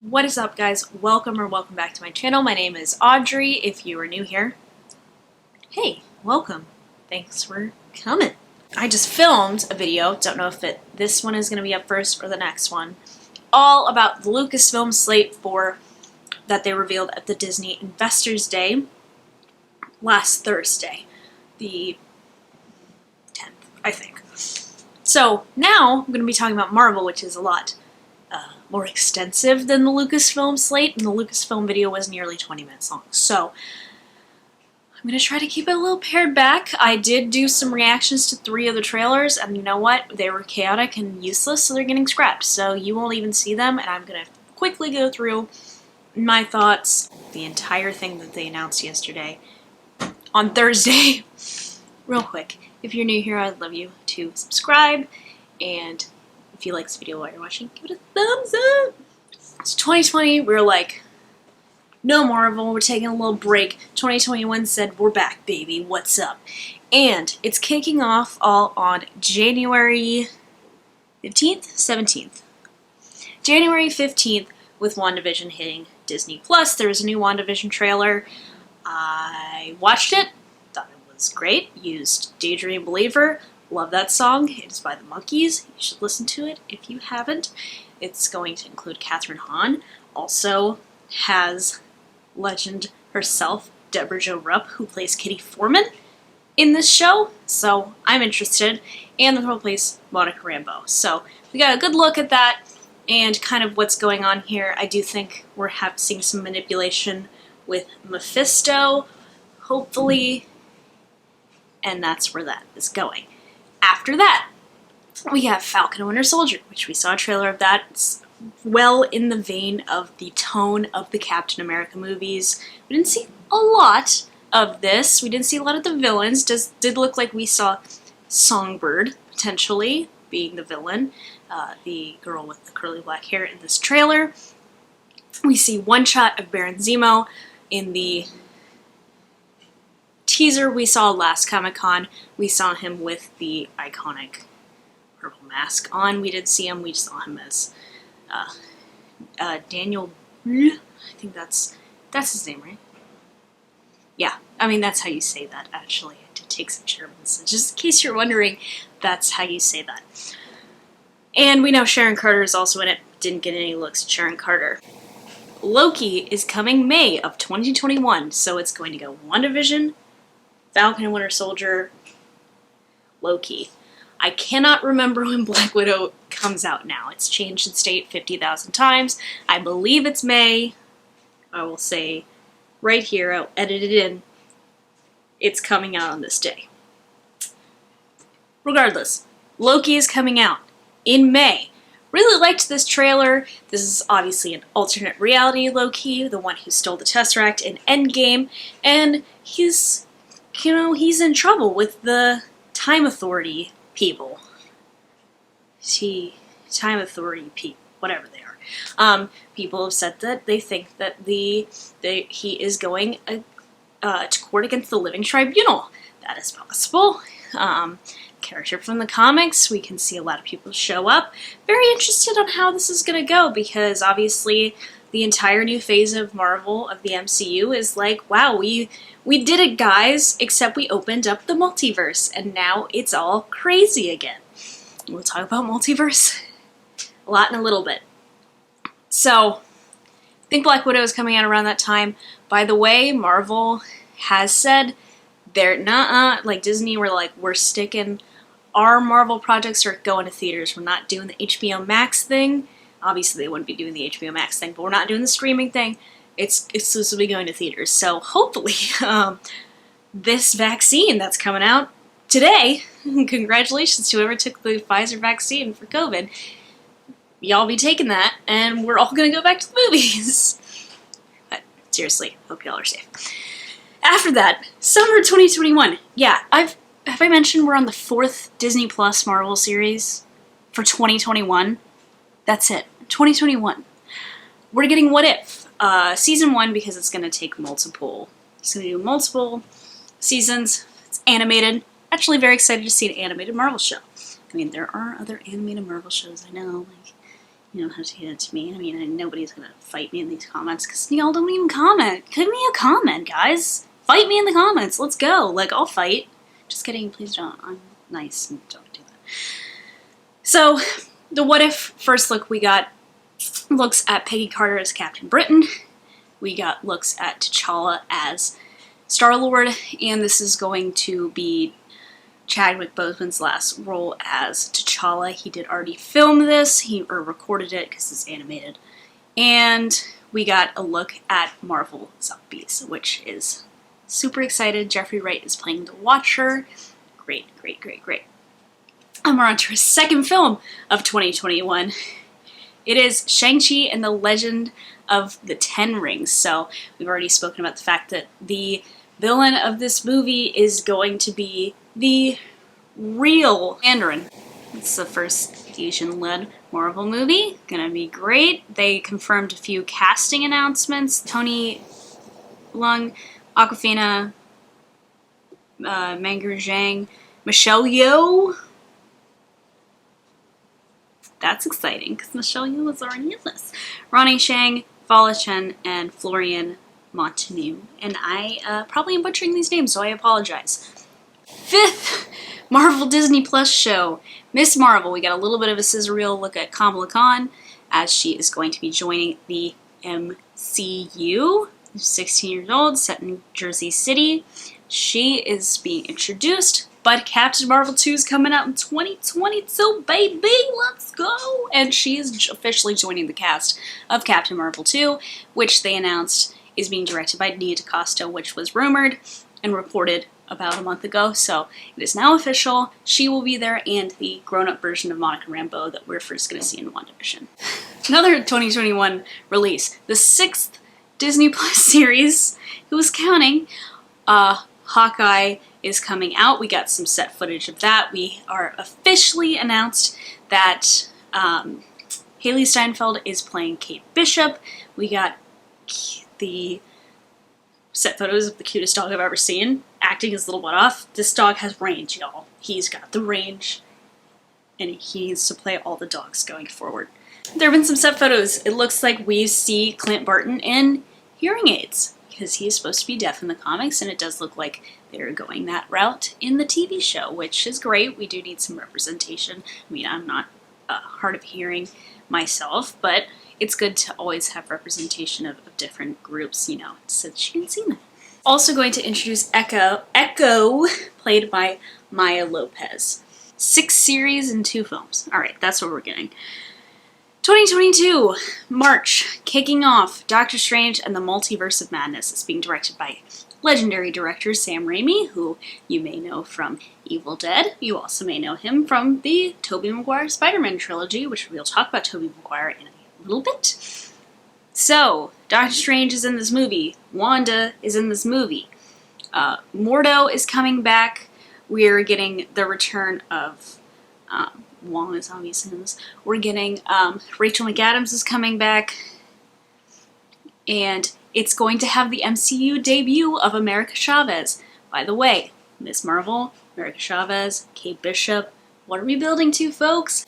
What is up, guys? Welcome back to my channel. My name is Audrey. If you are new here, hey, welcome. Thanks for coming. I just filmed a video, don't know if this one is going to be up first or the next one, all about the Lucasfilm Slate 4 that they revealed at the Disney Investors Day last Thursday, the 10th, I think. So now I'm going to be talking about Marvel, which is a lot more extensive than the Lucasfilm slate, and the Lucasfilm video was nearly 20 minutes long. So I'm going to try to keep it a little pared back. I did do some reactions to 3 of the trailers, and you know what? They were chaotic and useless, so they're getting scrapped. So you won't even see them, and I'm going to quickly go through my thoughts, the entire thing that they announced yesterday on Thursday. Real quick. If you're new here, I'd love you to subscribe, and if you like this video while you're watching, give it a thumbs up! It's 2020, we were like, no Marvel, we're taking a little break. 2021 said, we're back, baby, what's up? And it's kicking off all on January 15th? 17th. January 15th with WandaVision hitting Disney+. There's a new WandaVision trailer. I watched it, thought it was great, used Daydream Believer. Love that song. It is by the Monkees. You should listen to it if you haven't. It's going to include Kathryn Hahn. Also has legend herself, Deborah Jo Rupp, who plays Kitty Foreman in this show. So I'm interested. And the girl plays Monica Rambeau. So we got a good look at that and kind of what's going on here. I do think we're seeing some manipulation with Mephisto, hopefully. And that's where that is going. After that, we have Falcon and Winter Soldier, which we saw a trailer of that. It's well in the vein of the tone of the Captain America movies. We didn't see a lot of this. We didn't see a lot of the villains. Did look like we saw Songbird, potentially, being the villain. The girl with the curly black hair in this trailer. We see one shot of Baron Zemo in the teaser we saw last Comic-Con. We saw him with the iconic purple mask on. We did see him. We saw him as Daniel. I think that's his name, right? Yeah, I mean that's how you say that. Actually, I did take some German, so just in case you're wondering, that's how you say that. And we know Sharon Carter is also in it. Didn't get any looks at Sharon Carter. Loki is coming May of 2021, so it's going to go WandaVision, Falcon and Winter Soldier, Loki. I cannot remember when Black Widow comes out now. It's changed its date 50,000 times. I believe it's May. I will say right here, I'll edit it in. It's coming out on this day. Regardless, Loki is coming out in May. Really liked this trailer. This is obviously an alternate reality Loki, the one who stole the Tesseract in Endgame, and he's in trouble with the Time Authority people. Time Authority people, whatever they are. People have said that they think that he is going to court against the Living Tribunal. That is possible. Character from the comics, we can see a lot of people show up. Very interested on how this is going to go, because obviously the entire new phase of Marvel, of the MCU, is like, wow, we did it, guys, except we opened up the multiverse, and now it's all crazy again. We'll talk about multiverse a lot in a little bit. So, I think Black Widow is coming out around that time. By the way, Marvel has said they're like Disney, we're sticking, our Marvel projects are going to theaters. We're not doing the HBO Max thing. Obviously, they wouldn't be doing the HBO Max thing, but we're not doing the streaming thing. It's exclusively going to theaters. So hopefully, this vaccine that's coming out today, congratulations to whoever took the Pfizer vaccine for COVID. Y'all be taking that, and we're all going to go back to the movies. But seriously, hope y'all are safe. After that, summer 2021. Yeah, have I mentioned we're on the 4th Disney Plus Marvel series for 2021? That's it. 2021. We're getting What If. Season 1, because it's going to take multiple. It's going to do multiple seasons. It's animated. Actually very excited to see an animated Marvel show. I mean, there are other animated Marvel shows, I know. Like, You don't have to hate it to me. I mean, nobody's gonna fight me in these comments because y'all don't even comment. Give me a comment, guys. Fight me in the comments. Let's go. Like, I'll fight. Just kidding. Please don't. I'm nice and don't do that. So, the What If first look, we got looks at Peggy Carter as Captain Britain. We got looks at T'Challa as Star-Lord, and this is going to be Chadwick Boseman's last role as T'Challa. He did already film this, or recorded it because it's animated. And we got a look at Marvel Zombies, which is super excited. Jeffrey Wright is playing the Watcher. Great, great, great, great. And we're on to our second film of 2021. It is Shang-Chi and the Legend of the Ten Rings. So we've already spoken about the fact that the villain of this movie is going to be the real Mandarin. It's the first Asian-led Marvel movie. Gonna be great. They confirmed a few casting announcements. Tony Leung, Awkwafina, Mangur Zhang, Michelle Yeoh. That's exciting, because Michelle Yeoh is already in this. Ronnie Chang, Fala Chen, and Florian Montagu. And I probably am butchering these names, so I apologize. Fifth Marvel Disney Plus show, Miss Marvel. We got a little bit of a scissor reel look at Kamala Khan, as she is going to be joining the MCU. 16 years old, set in Jersey City. She is being introduced, but Captain Marvel 2 is coming out in 2022, baby! Let's go! And she is officially joining the cast of Captain Marvel 2, which they announced is being directed by Nia DaCosta, which was rumored and reported about a month ago, so it is now official. She will be there, and the grown-up version of Monica Rambeau that we're first going to see in WandaVision. Another 2021 release, the 6th Disney Plus series, who's counting, Hawkeye is coming out. We got some set footage of that. We are officially announced that Haley Steinfeld is playing Kate Bishop. We got the set photos of the cutest dog I've ever seen, acting his little butt off. This dog has range, y'all. He's got the range, and he needs to play all the dogs going forward. There have been some set photos. It looks like we see Clint Barton in hearing aids, because he is supposed to be deaf in the comics, and it does look like they're going that route in the TV show, which is great. We do need some representation. I mean, I'm not hard of hearing myself, but it's good to always have representation of different groups, you know, so that you can see them. Also going to introduce Echo, played by Maya Lopez. 6 series and 2 films. Alright, that's what we're getting. 2022, March, kicking off Doctor Strange and the Multiverse of Madness. It's being directed by legendary director Sam Raimi, who you may know from Evil Dead. You also may know him from the Tobey Maguire Spider-Man trilogy, which we'll talk about Tobey Maguire in a little bit. So, Doctor Strange is in this movie. Wanda is in this movie. Mordo is coming back. We're getting the return of Wong is obviously in this. We're getting Rachel McAdams is coming back. And it's going to have the MCU debut of America Chavez. By the way, Miss Marvel, America Chavez, Kate Bishop. What are we building to, folks?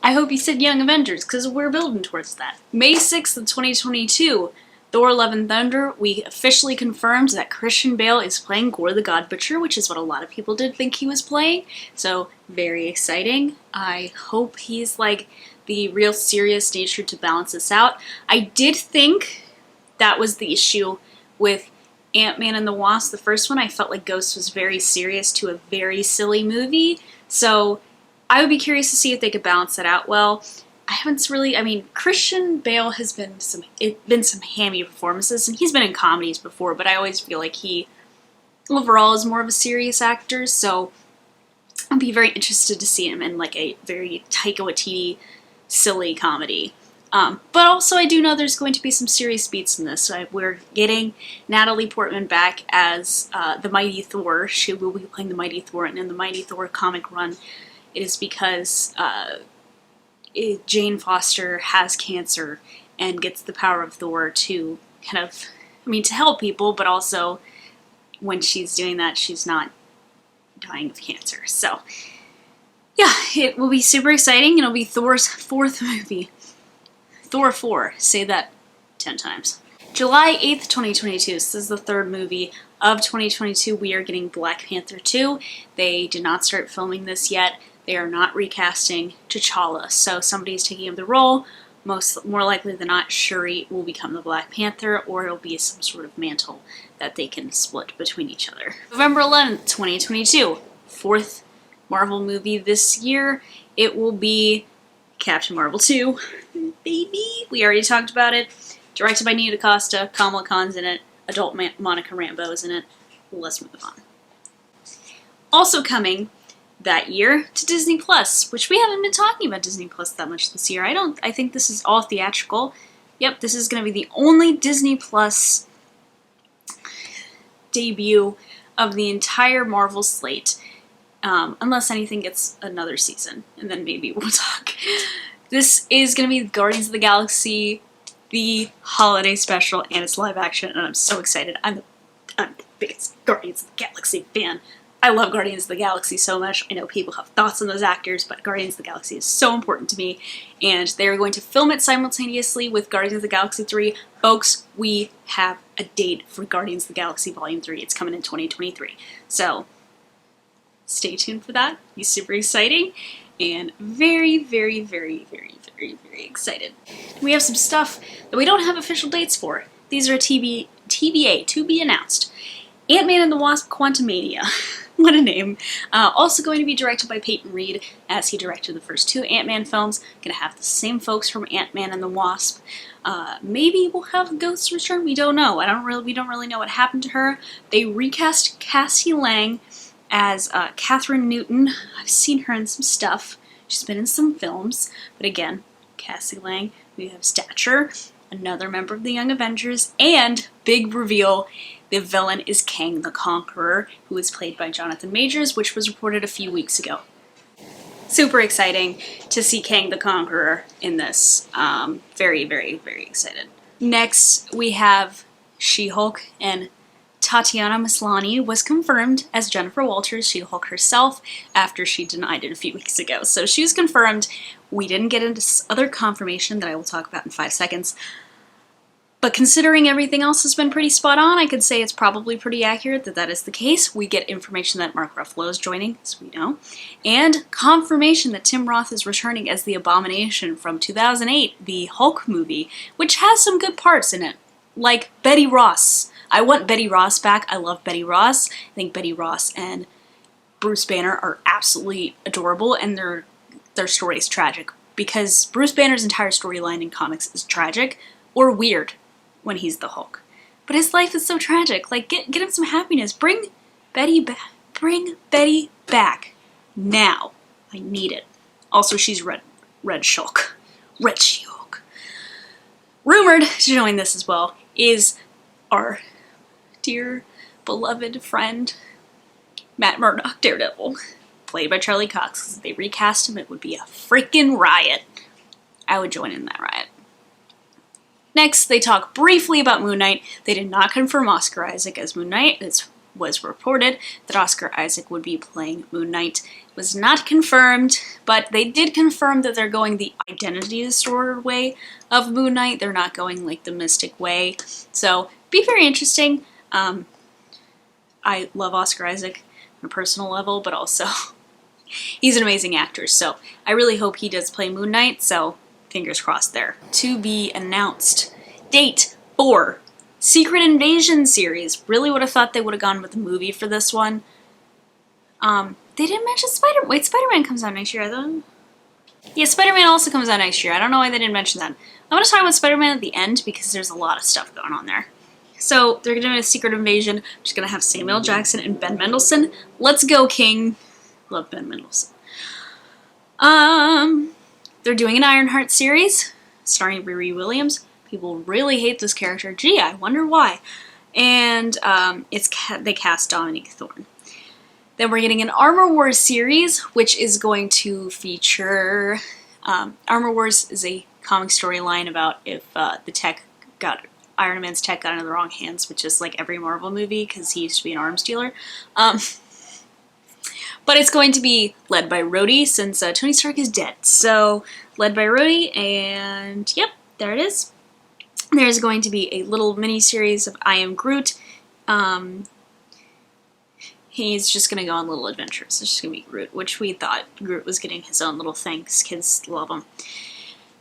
I hope you said Young Avengers, because we're building towards that. May 6th of 2022, Thor Love and Thunder, we officially confirmed that Christian Bale is playing Gore the God Butcher, which is what a lot of people did think he was playing. So, very exciting. I hope he's like the real serious nature to balance this out. I did think that was the issue with Ant-Man and the Wasp, the first one. I felt like Ghost was very serious to a very silly movie. So, I would be curious to see if they could balance that out well. I haven't really, I mean, Christian Bale has been some hammy performances, and he's been in comedies before, but I always feel like he overall is more of a serious actor, so I'd be very interested to see him in like a very Taika Waititi silly comedy. But also I do know there's going to be some serious beats in this. So we're getting Natalie Portman back as the Mighty Thor. She will be playing the Mighty Thor, and in the Mighty Thor comic run, it is because Jane Foster has cancer and gets the power of Thor to kind of, I mean, to help people, but also when she's doing that, she's not dying of cancer. So, yeah, it will be super exciting. It'll be Thor's 4th movie. Thor 4. Say that 10 times. July 8th, 2022. This is the 3rd movie of 2022. We are getting Black Panther 2. They did not start filming this yet. They are not recasting T'Challa. So somebody's taking up the role. More likely than not, Shuri will become the Black Panther, or it'll be some sort of mantle that they can split between each other. November 11th, 2022. 4th Marvel movie this year. It will be Captain Marvel 2. Baby! We already talked about it. Directed by Nia DaCosta. Kamala Khan's in it. Adult Monica Rambeau's in it. Let's move on. Also coming that year to Disney Plus, which we haven't been talking about Disney Plus that much this year. I think this is all theatrical. Yep, this is going to be the only Disney Plus debut of the entire Marvel slate, unless anything gets another season, and then maybe we'll talk. This is going to be Guardians of the Galaxy, the holiday special, and it's live action, and I'm so excited. I'm the biggest Guardians of the Galaxy fan. I love Guardians of the Galaxy so much. I know people have thoughts on those actors, but Guardians of the Galaxy is so important to me. And they're going to film it simultaneously with Guardians of the Galaxy 3. Folks, we have a date for Guardians of the Galaxy Volume 3. It's coming in 2023. So, stay tuned for that. It's super exciting. And very, very, very, very, very, very excited. We have some stuff that we don't have official dates for. These are TBA, to be announced. Ant-Man and the Wasp: Quantumania. What a name. Also going to be directed by Peyton Reed, as he directed the first 2 Ant-Man films. Gonna have the same folks from Ant-Man and the Wasp. Maybe we'll have Ghost return. We don't know. We don't really know what happened to her. They recast Cassie Lang as Catherine Newton. I've seen her in some stuff. She's been in some films. But again, Cassie Lang. We have Stature, another member of the Young Avengers, and big reveal, the villain is Kang the Conqueror, who is played by Jonathan Majors, which was reported a few weeks ago. Super exciting to see Kang the Conqueror in this. Very, very, very excited. Next, we have She-Hulk, and Tatiana Maslany was confirmed as Jennifer Walters, She-Hulk herself, after she denied it a few weeks ago. So she was confirmed. We didn't get into other confirmation that I will talk about in 5 seconds. But considering everything else has been pretty spot on, I could say it's probably pretty accurate that that is the case. We get information that Mark Ruffalo is joining, as we know, and confirmation that Tim Roth is returning as the Abomination from 2008, the Hulk movie, which has some good parts in it, like Betty Ross. I want Betty Ross back. I love Betty Ross. I think Betty Ross and Bruce Banner are absolutely adorable, and their story is tragic, because Bruce Banner's entire storyline in comics is tragic or weird when he's the Hulk. But his life is so tragic. Like, get him some happiness. Bring Betty back. Bring Betty back. Now. I need it. Also, she's Red Shulk. Red She-Hulk. Rumored to join this as well is our dear, beloved friend, Matt Murdock, Daredevil, played by Charlie Cox. If they recast him, it would be a freaking riot. I would join in that riot. Next, they talk briefly about Moon Knight. They did not confirm Oscar Isaac as Moon Knight. It was reported that Oscar Isaac would be playing Moon Knight. It was not confirmed, but they did confirm that they're going the identity distorted way of Moon Knight. They're not going like the mystic way. So, be very interesting. I love Oscar Isaac on a personal level, but also he's an amazing actor. So, I really hope he does play Moon Knight. So, fingers crossed there. To be announced. Date for Secret Invasion series. Really would have thought they would have gone with a movie for this one. They didn't mention Spider-Man. Wait, Spider-Man comes out next year, though. Yeah, Spider-Man also comes out next year. I don't know why they didn't mention that. I'm going to talk about Spider-Man at the end because there's a lot of stuff going on there. So, they're going to do a Secret Invasion. I'm just going to have Samuel Jackson and Ben Mendelsohn. Let's go, King. Love Ben Mendelsohn. They're doing an Ironheart series starring Riri Williams. People really hate this character. Gee, I wonder why. And they cast Dominique Thorne. Then we're getting an Armor Wars series, which is going to feature... Armor Wars is a comic storyline about if Iron Man's tech got into the wrong hands, which is like every Marvel movie, because he used to be an arms dealer. But it's going to be led by Rhodey since Tony Stark is dead. So, led by Rhodey, and yep, there it is. There's going to be a little mini-series of I Am Groot. He's just going to go on little adventures. It's just going to be Groot, which we thought Groot was getting his own little thing because kids love him.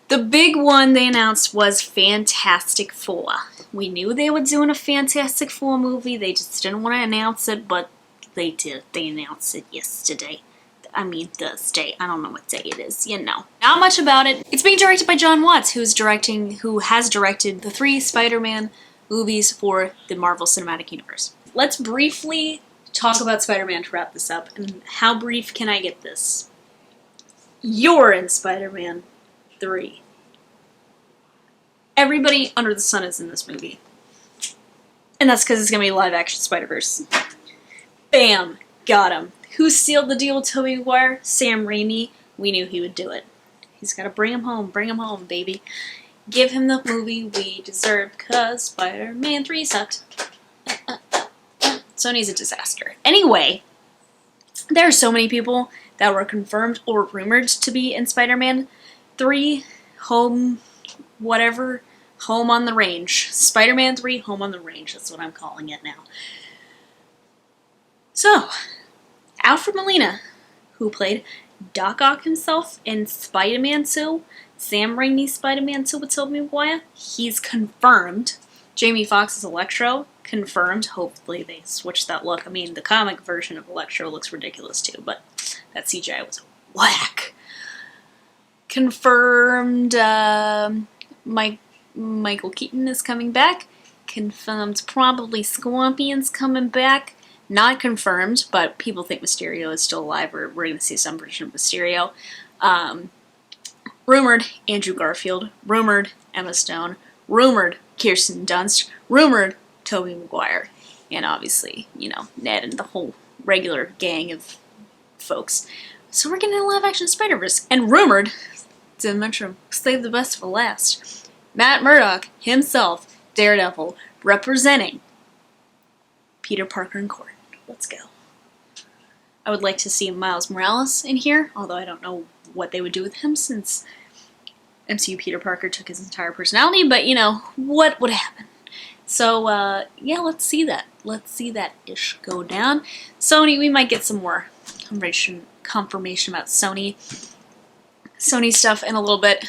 The big one they announced was Fantastic Four. We knew they were doing a Fantastic Four movie. They just didn't want to announce it, but they did. They announced it yesterday. I mean, Thursday. I don't know what day it is. You know. Not much about it. It's being directed by John Watts, who has directed the 3 Spider-Man movies for the Marvel Cinematic Universe. Let's briefly talk about Spider-Man to wrap this up. And how brief can I get this? You're in Spider-Man 3. Everybody under the sun is in this movie. And that's because it's going to be live-action Spider-Verse. Bam! Got him. Who sealed the deal with Tobey Maguire? Sam Raimi. We knew he would do it. He's got to bring him home, baby. Give him the movie we deserve, because Spider-Man 3 sucked. Sony's a disaster. Anyway, there are so many people that were confirmed or rumored to be in Spider-Man 3, Home on the Range. Spider-Man 3, Home on the Range. That's what I'm calling it now. So, Alfred Molina, who played Doc Ock himself in Spider-Man 2, Sam Raimi's Spider-Man 2 with Tobey Maguire, he's confirmed. Jamie Foxx's Electro, confirmed. Hopefully they switch that look. I mean, the comic version of Electro looks ridiculous too, but that CGI was whack. Confirmed Michael Keaton is coming back. Confirmed probably Scorpion's coming back. Not confirmed, but people think Mysterio is still alive, or we're going to see some version of Mysterio. Rumored Andrew Garfield. Rumored Emma Stone. Rumored Kirsten Dunst. Rumored Tobey Maguire. And obviously, you know, Ned and the whole regular gang of folks. So we're getting a live-action Spider-Verse. And rumored, didn't mention him, save the best for last, Matt Murdock himself, Daredevil, representing Peter Parker and Gordon. Let's go. I would like to see Miles Morales in here, although I don't know what they would do with him since MCU Peter Parker took his entire personality, but you know, what would happen? So, yeah, let's see that. Let's see that ish go down. Sony, we might get some more confirmation about Sony stuff in a little bit.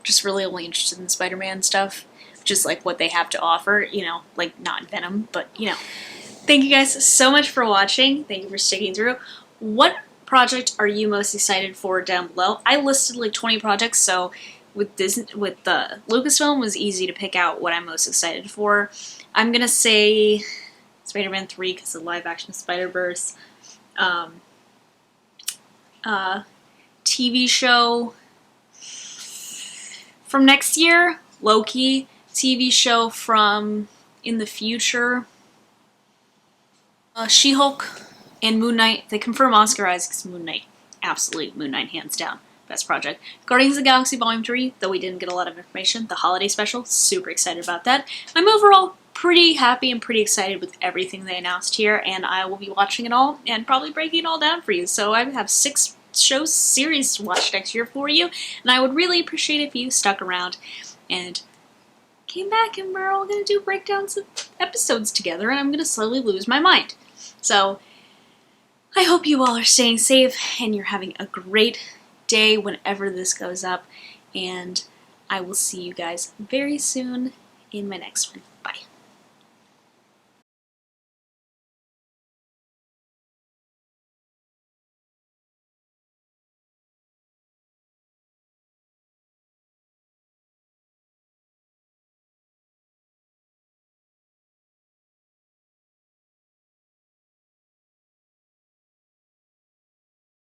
Just really only interested in the Spider-Man stuff, just like what they have to offer, you know, like not Venom, but you know. Thank you guys so much for watching. Thank you for sticking through. What project are you most excited for down below? I listed like 20 projects, so with the Lucasfilm was easy to pick out what I'm most excited for. I'm gonna say Spider-Man 3 because of live-action Spider-Verse. TV show from next year, Loki. TV show from in the future, She-Hulk and Moon Knight. They confirm Oscar Isaac's Moon Knight. Absolutely, Moon Knight, hands down. Best project. Guardians of the Galaxy Volume 3, though we didn't get a lot of information. The holiday special, super excited about that. I'm overall pretty happy and pretty excited with everything they announced here, and I will be watching it all and probably breaking it all down for you. So I have 6 series to watch next year for you, and I would really appreciate if you stuck around and came back, and we're all going to do breakdowns of episodes together, and I'm going to slowly lose my mind. So I hope you all are staying safe and you're having a great day whenever this goes up, and I will see you guys very soon in my next one.